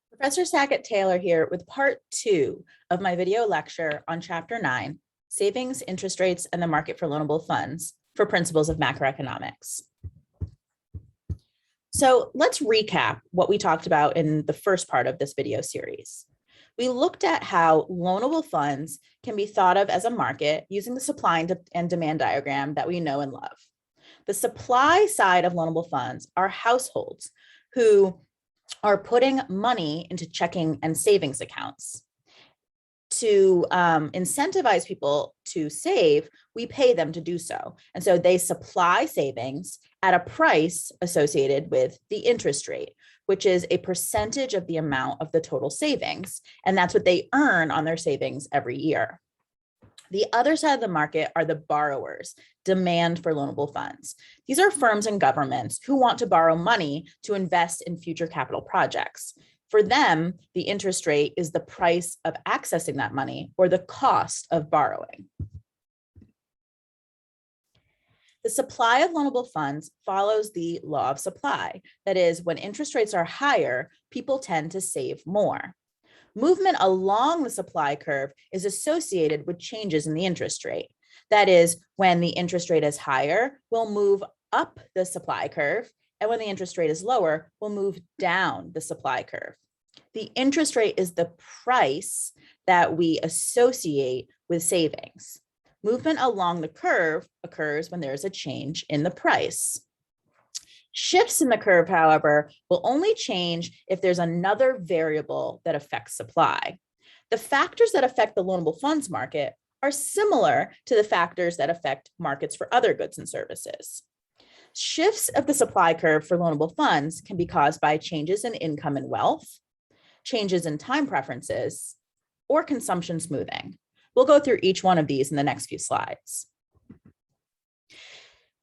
Professor Sackett-Taylor here with part 2 of my video lecture on Chapter 9, Savings, Interest Rates, and the Market for Loanable Funds for Principles of Macroeconomics. So let's recap what we talked about in the first part of this video series. We looked at how loanable funds can be thought of as a market using the supply and demand diagram that we know and love. The supply side of loanable funds are households who are putting money into checking and savings accounts. To incentivize people to save, we pay them to do so. And so they supply savings at a price associated with the interest rate, which is a percentage of the amount of the total savings. And that's what they earn on their savings every year. The other side of the market are the borrowers, demand for loanable funds. These are firms and governments who want to borrow money to invest in future capital projects. For them, the interest rate is the price of accessing that money or the cost of borrowing. The supply of loanable funds follows the law of supply. That is, when interest rates are higher, people tend to save more. Movement along the supply curve is associated with changes in the interest rate. That is, when the interest rate is higher, we'll move up the supply curve, and when the interest rate is lower, we'll move down the supply curve. The interest rate is the price that we associate with savings. Movement along the curve occurs when there is a change in the price. Shifts in the curve, however, will only change if there's another variable that affects supply. The factors that affect the loanable funds market are similar to the factors that affect markets for other goods and services. Shifts of the supply curve for loanable funds can be caused by changes in income and wealth, changes in time preferences, or consumption smoothing. We'll go through each one of these in the next few slides.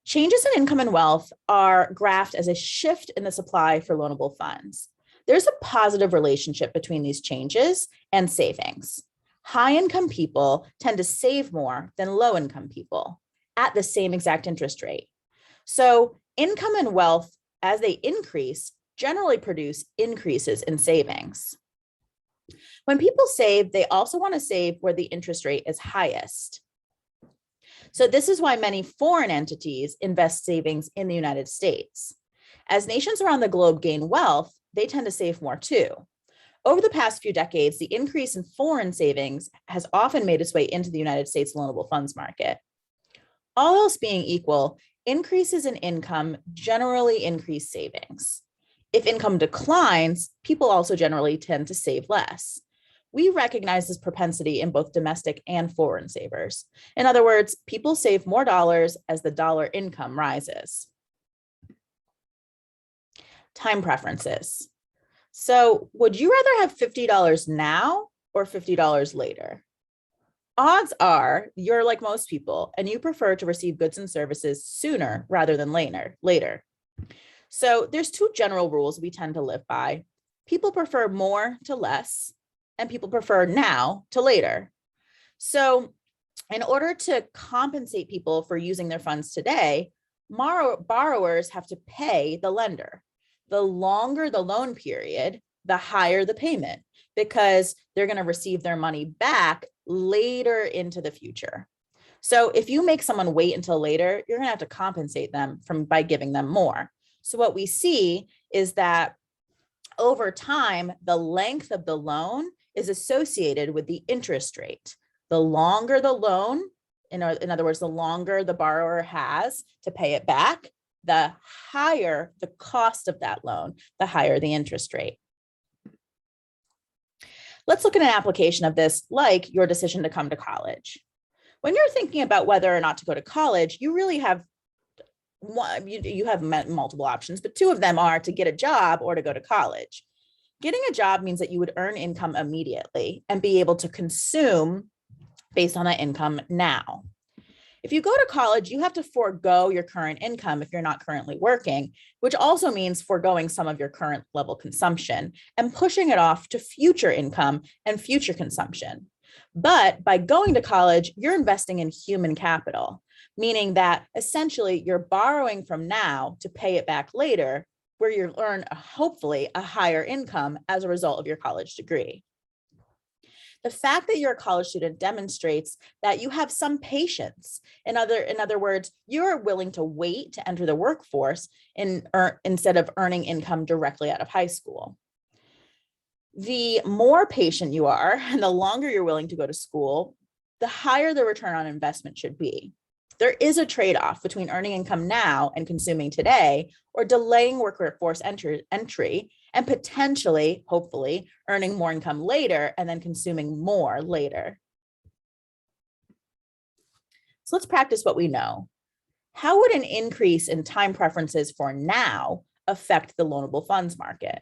Changes in income and wealth are graphed as a shift in the supply for loanable funds. There's a positive relationship between these changes and savings. High-income people tend to save more than low-income people at the same exact interest rate. So income and wealth, as they increase, generally produce increases in savings. When people save, they also want to save where the interest rate is highest. So this is why many foreign entities invest savings in the United States. As nations around the globe gain wealth, they tend to save more too. Over the past few decades, the increase in foreign savings has often made its way into the United States loanable funds market. All else being equal, increases in income generally increase savings. If income declines, people also generally tend to save less. We recognize this propensity in both domestic and foreign savers. In other words, people save more dollars as the dollar income rises. Time preferences. So would you rather have $50 now or $50 later? Odds are you're like most people and you prefer to receive goods and services sooner rather than later. So there's two general rules we tend to live by. People prefer more to less, and people prefer now to later. So in order to compensate people for using their funds today, borrowers have to pay the lender. The longer the loan period, the higher the payment, because they're going to receive their money back later into the future. So if you make someone wait until later, you're going to have to compensate them by giving them more. So what we see is that over time, the length of the loan is associated with the interest rate. The longer the loan, in other words, the longer the borrower has to pay it back, the higher the cost of that loan, the higher the interest rate. Let's look at an application of this, like your decision to come to college. When you're thinking about whether or not to go to college, you really have you have multiple options, but two of them are to get a job or to go to college. Getting a job means that you would earn income immediately and be able to consume based on that income now. If you go to college, you have to forego your current income if you're not currently working, which also means foregoing some of your current level consumption and pushing it off to future income and future consumption. But by going to college, you're investing in human capital, meaning that essentially you're borrowing from now to pay it back later where you earn hopefully a higher income as a result of your college degree. The fact that you're a college student demonstrates that you have some patience. In other words, you're willing to wait to enter the workforce instead of earning income directly out of high school. The more patient you are and the longer you're willing to go to school, the higher the return on investment should be. There is a trade-off between earning income now and consuming today, or delaying workforce entry and potentially, hopefully, earning more income later and then consuming more later. So let's practice what we know. How would an increase in time preferences for now affect the loanable funds market?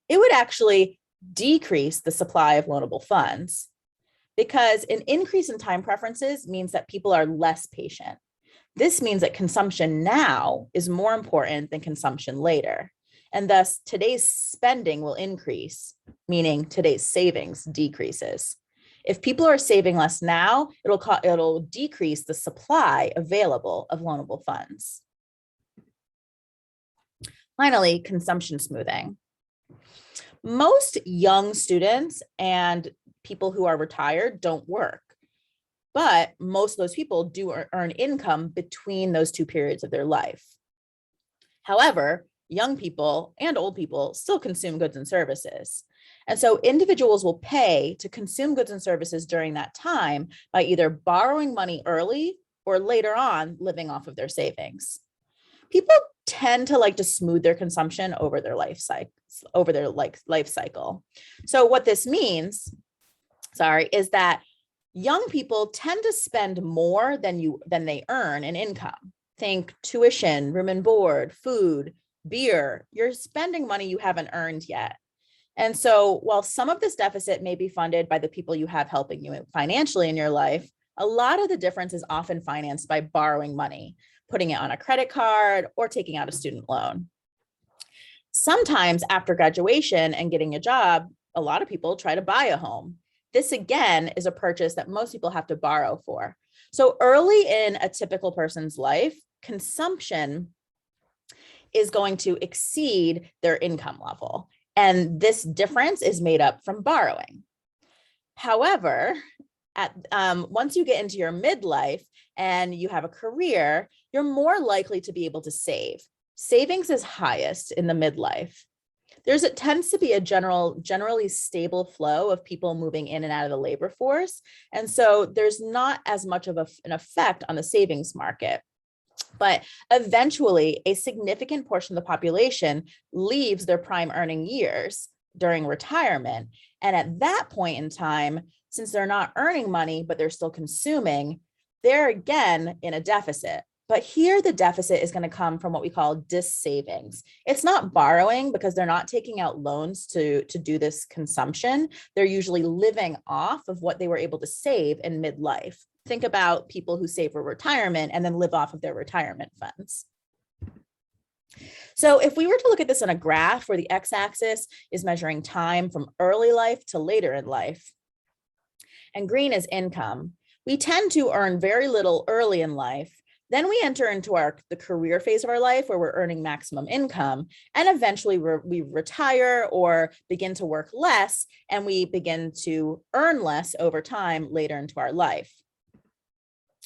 It would actually decrease the supply of loanable funds, because an increase in time preferences means that people are less patient. This means that consumption now is more important than consumption later. And thus today's spending will increase, meaning today's savings decreases. If people are saving less now, it'll decrease the supply available of loanable funds. Finally, consumption smoothing. Most young students and people who are retired don't work, but most of those people do earn income between those two periods of their life. However, young people and old people still consume goods and services. And so individuals will pay to consume goods and services during that time by either borrowing money early or later on living off of their savings. People tend to like to smooth their consumption over their life cycle. So what this means, is that young people tend to spend more than they earn in income. Think tuition, room and board, food, beer. You're spending money you haven't earned yet. And so while some of this deficit may be funded by the people you have helping you financially in your life, a lot of the difference is often financed by borrowing money, putting it on a credit card, or taking out a student loan. Sometimes after graduation and getting a job, a lot of people try to buy a home. This again is a purchase that most people have to borrow for. So early in a typical person's life, consumption is going to exceed their income level. And this difference is made up from borrowing. However, once you get into your midlife and you have a career, you're more likely to be able to save. Savings is highest in the midlife. It tends to be a generally stable flow of people moving in and out of the labor force. And so there's not as much of an effect on the savings market. But eventually, a significant portion of the population leaves their prime earning years during retirement. And at that point in time, since they're not earning money, but they're still consuming, they're again in a deficit. But here the deficit is going to come from what we call dis-savings. It's not borrowing because they're not taking out loans to do this consumption. They're usually living off of what they were able to save in midlife. Think about people who save for retirement and then live off of their retirement funds. So if we were to look at this on a graph where the x-axis is measuring time from early life to later in life, and green is income, we tend to earn very little early in life. Then we enter into the career phase of our life where we're earning maximum income, and eventually we retire or begin to work less, and we begin to earn less over time later into our life.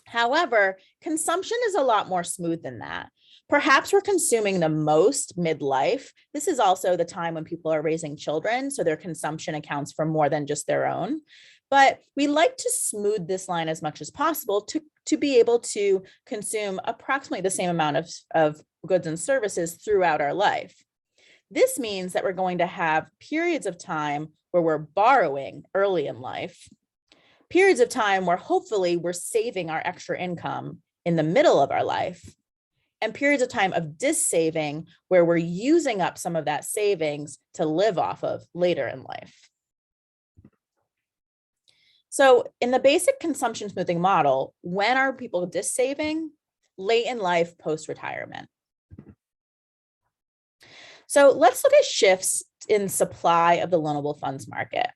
However, consumption is a lot more smooth than that. Perhaps we're consuming the most midlife. This is also the time when people are raising children, so their consumption accounts for more than just their own. But we like to smooth this line as much as possible to be able to consume approximately the same amount of goods and services throughout our life. This means that we're going to have periods of time where we're borrowing early in life, periods of time where hopefully we're saving our extra income in the middle of our life, and periods of time of dis-saving where we're using up some of that savings to live off of later in life. So in the basic consumption smoothing model, when are people dis-saving? Late in life, post-retirement. So let's look at shifts in supply of the loanable funds market.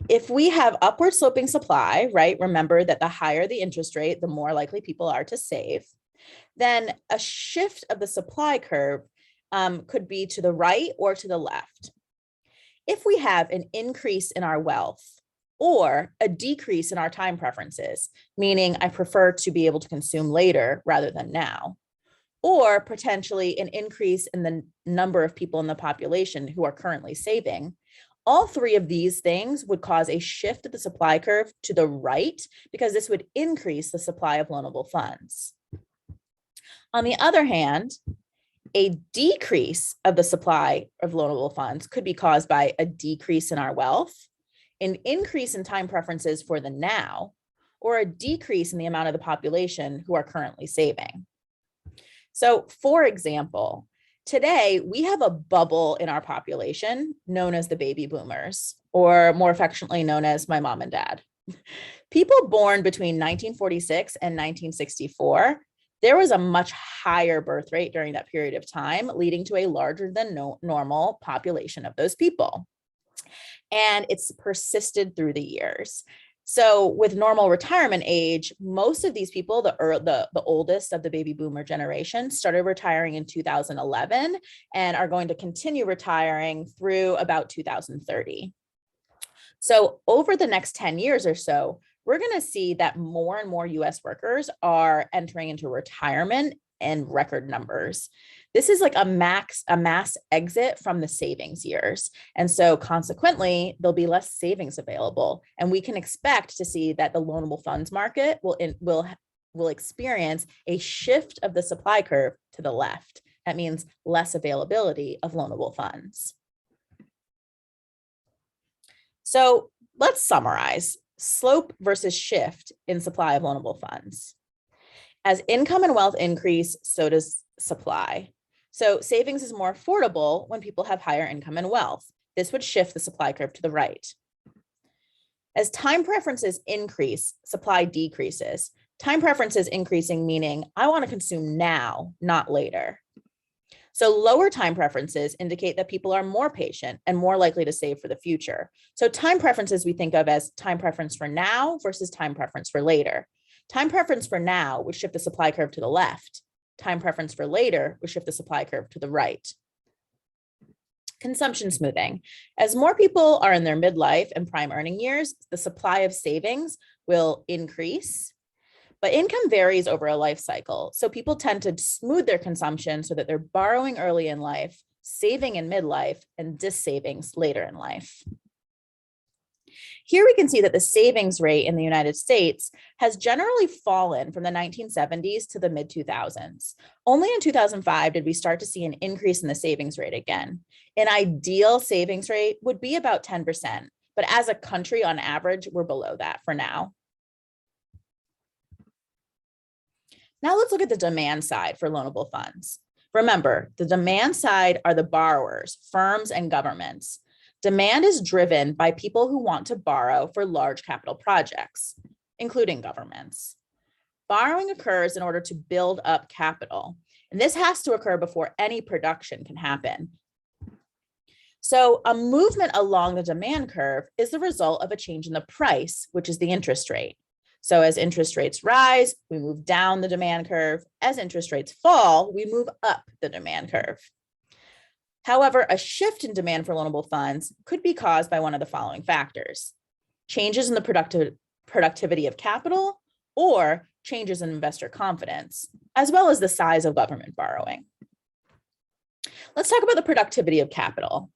If we have upward sloping supply, right, remember that the higher the interest rate, the more likely people are to save, then a shift of the supply curve could be to the right or to the left. If we have an increase in our wealth or a decrease in our time preferences, meaning I prefer to be able to consume later rather than now, or potentially an increase in the number of people in the population who are currently saving, all three of these things would cause a shift of the supply curve to the right because this would increase the supply of loanable funds. On the other hand, a decrease of the supply of loanable funds could be caused by a decrease in our wealth, an increase in time preferences for the now, or a decrease in the amount of the population who are currently saving. So, for example, today we have a bubble in our population known as the baby boomers, or more affectionately known as my mom and dad. People born between 1946 and 1964, there was a much higher birth rate during that period of time, leading to a larger than normal population of those people. And it's persisted through the years. So with normal retirement age, most of these people, the oldest of the baby boomer generation, started retiring in 2011 and are going to continue retiring through about 2030. So over the next 10 years or so, we're going to see that more and more US workers are entering into retirement in record numbers. This is like a mass exit from the savings years. And so consequently, there'll be less savings available. And we can expect to see that the loanable funds market will experience a shift of the supply curve to the left. That means less availability of loanable funds. So let's summarize slope versus shift in supply of loanable funds. As income and wealth increase, so does supply. So savings is more affordable when people have higher income and wealth. This would shift the supply curve to the right. As time preferences increase, supply decreases. Time preferences increasing meaning I want to consume now, not later. So lower time preferences indicate that people are more patient and more likely to save for the future. So time preferences we think of as time preference for now versus time preference for later. Time preference for now would shift the supply curve to the left. Time preference for later would shift the supply curve to the right. Consumption smoothing. As more people are in their midlife and prime earning years, the supply of savings will increase. But income varies over a life cycle. So people tend to smooth their consumption so that they're borrowing early in life, saving in midlife, and dis-savings later in life. Here we can see that the savings rate in the United States has generally fallen from the 1970s to the mid-2000s. Only in 2005 did we start to see an increase in the savings rate again. An ideal savings rate would be about 10%, but as a country on average, we're below that for now. Now let's look at the demand side for loanable funds. Remember, the demand side are the borrowers, firms, and governments. Demand is driven by people who want to borrow for large capital projects, including governments. Borrowing occurs in order to build up capital, and this has to occur before any production can happen. So a movement along the demand curve is the result of a change in the price, which is the interest rate. So as interest rates rise, we move down the demand curve. As interest rates fall, we move up the demand curve. However, a shift in demand for loanable funds could be caused by one of the following factors: changes in the productivity of capital or changes in investor confidence, as well as the size of government borrowing. Let's talk about the productivity of capital.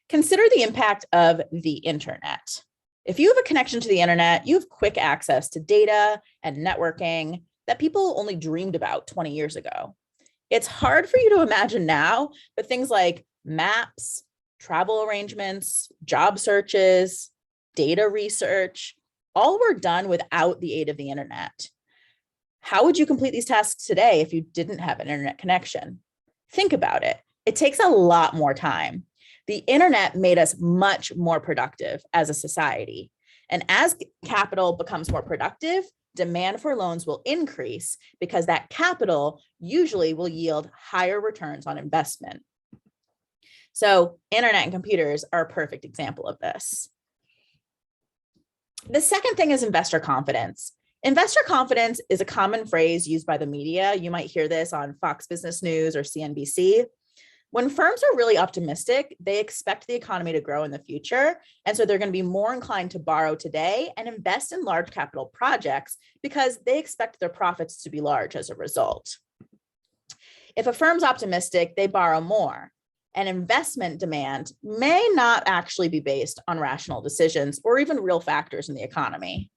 Consider the impact of the internet. If you have a connection to the internet, you have quick access to data and networking that people only dreamed about 20 years ago. It's hard for you to imagine now, but things like maps, travel arrangements, job searches, data research, all were done without the aid of the internet. How would you complete these tasks today if you didn't have an internet connection? Think about it. It takes a lot more time. The internet made us much more productive as a society. And as capital becomes more productive, demand for loans will increase because that capital usually will yield higher returns on investment. So internet and computers are a perfect example of this. The second thing is investor confidence. Investor confidence is a common phrase used by the media. You might hear this on Fox Business News or CNBC. When firms are really optimistic, they expect the economy to grow in the future. And so they're going to be more inclined to borrow today and invest in large capital projects because they expect their profits to be large as a result. If a firm's optimistic, they borrow more. And investment demand may not actually be based on rational decisions or even real factors in the economy.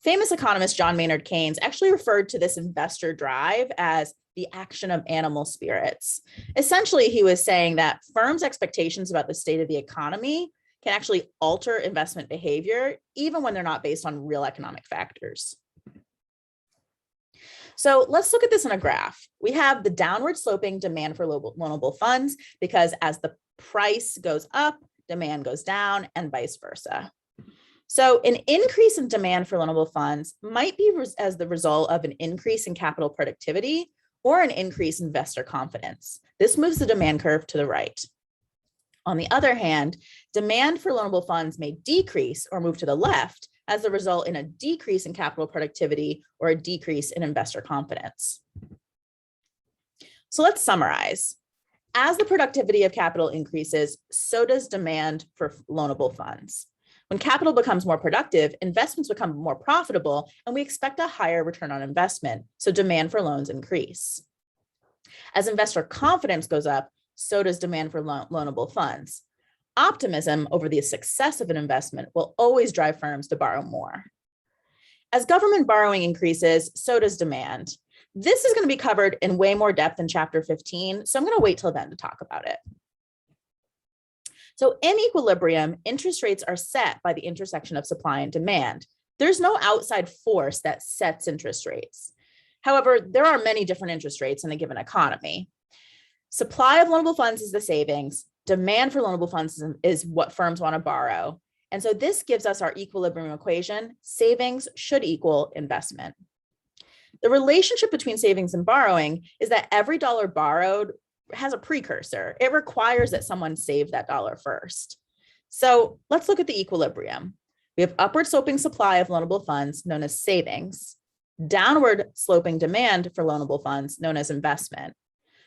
Famous economist John Maynard Keynes actually referred to this investor drive as the action of animal spirits. Essentially, he was saying that firms' expectations about the state of the economy can actually alter investment behavior, even when they're not based on real economic factors. So let's look at this in a graph. We have the downward sloping demand for loanable funds because as the price goes up, demand goes down and vice versa. So an increase in demand for loanable funds might be as the result of an increase in capital productivity or an increase in investor confidence. This moves the demand curve to the right. On the other hand, demand for loanable funds may decrease or move to the left as a result in a decrease in capital productivity or a decrease in investor confidence. So let's summarize. As the productivity of capital increases, so does demand for loanable funds. When capital becomes more productive, investments become more profitable, and we expect a higher return on investment, so demand for loans increase. As investor confidence goes up, so does demand for loanable funds. Optimism over the success of an investment will always drive firms to borrow more. As government borrowing increases, so does demand. This is going to be covered in way more depth in chapter 15, so I'm going to wait till then to talk about it. So in equilibrium, interest rates are set by the intersection of supply and demand. There's no outside force that sets interest rates. However, there are many different interest rates in a given economy. Supply of loanable funds is the savings. Demand for loanable funds is what firms want to borrow. And so this gives us our equilibrium equation. Savings should equal investment. The relationship between savings and borrowing is that every dollar borrowed has a precursor. It requires that someone save that dollar first. So let's look at the equilibrium. We have upward sloping supply of loanable funds known as savings, downward sloping demand for loanable funds known as investment.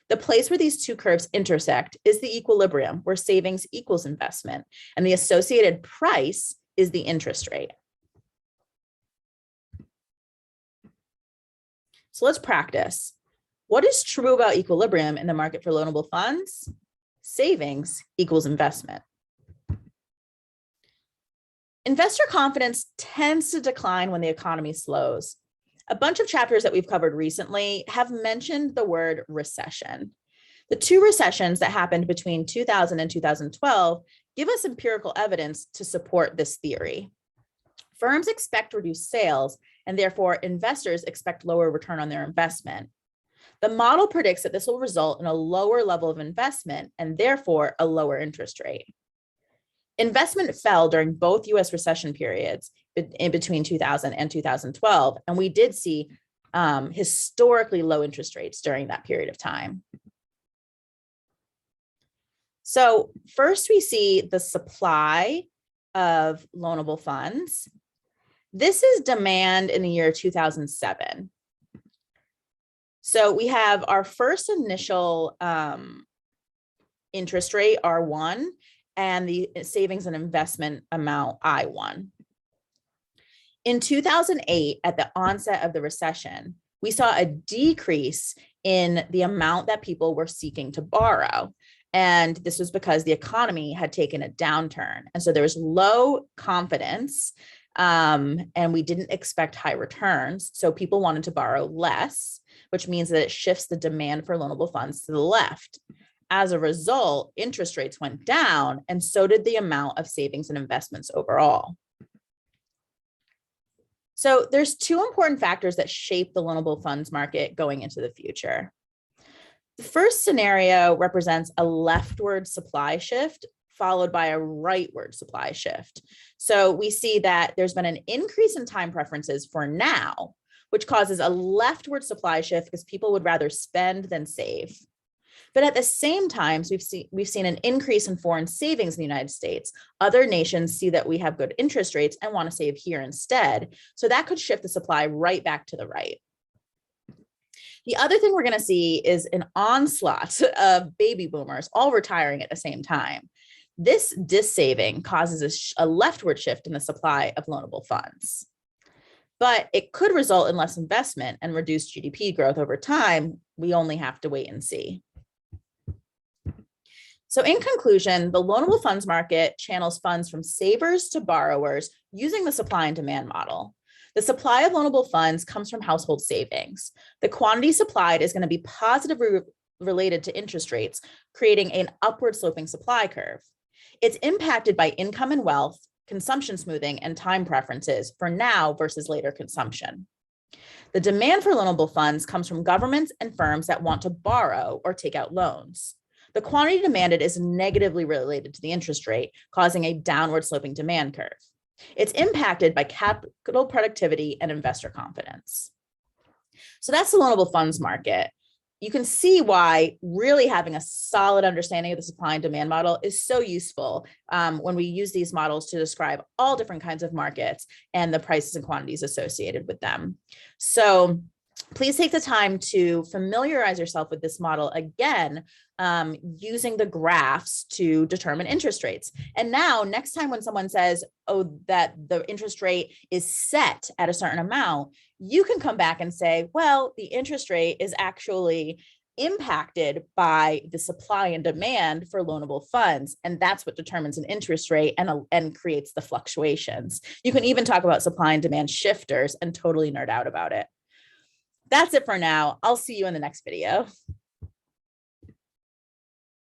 The place where these two curves intersect is the equilibrium, where savings equals investment, and the associated price is the interest rate. So let's practice. What is true about equilibrium in the market for loanable funds? Savings equals investment. Investor confidence tends to decline when the economy slows. A bunch of chapters that we've covered recently have mentioned the word recession. The two recessions that happened between 2000 and 2012 give us empirical evidence to support this theory. Firms expect reduced sales, and therefore investors expect lower return on their investment. The model predicts that this will result in a lower level of investment and therefore a lower interest rate. Investment fell during both US recession periods in between 2000 and 2012, and we did see historically low interest rates during that period of time. So first we see the supply of loanable funds. This is demand in the year 2007. So we have our first initial interest rate, R1, and the savings and investment amount, I1. In 2008, at the onset of the recession, we saw a decrease in the amount that people were seeking to borrow. And this was because the economy had taken a downturn. And so there was low confidence and we didn't expect high returns. So people wanted to borrow less, which means that it shifts the demand for loanable funds to the left. As a result, interest rates went down, and so did the amount of savings and investments overall. So there's two important factors that shape the loanable funds market going into the future. The first scenario represents a leftward supply shift followed by a rightward supply shift. So we see that there's been an increase in time preferences for now, which causes a leftward supply shift because people would rather spend than save. But at the same time, we've seen an increase in foreign savings in the United States. Other nations see that we have good interest rates and want to save here instead. So that could shift the supply right back to the right. The other thing we're going to see is an onslaught of baby boomers all retiring at the same time. This dissaving causes a leftward shift in the supply of loanable funds. But it could result in less investment and reduced GDP growth over time. We only have to wait and see. So in conclusion, the loanable funds market channels funds from savers to borrowers using the supply and demand model. The supply of loanable funds comes from household savings. The quantity supplied is going to be positively related to interest rates, creating an upward sloping supply curve. It's impacted by income and wealth, consumption smoothing, and time preferences for now versus later consumption. The demand for loanable funds comes from governments and firms that want to borrow or take out loans. The quantity demanded is negatively related to the interest rate, causing a downward sloping demand curve. It's impacted by capital productivity and investor confidence. So that's the loanable funds market. You can see why really having a solid understanding of the supply and demand model is so useful when we use these models to describe all different kinds of markets and the prices and quantities associated with them. So please take the time to familiarize yourself with this model again, using the graphs to determine interest rates. And now next time when someone says, oh, that the interest rate is set at a certain amount, you can come back and say, well, the interest rate is actually impacted by the supply and demand for loanable funds. And that's what determines an interest rate and creates the fluctuations. You can even talk about supply and demand shifters and totally nerd out about it. That's it for now. I'll see you in the next video.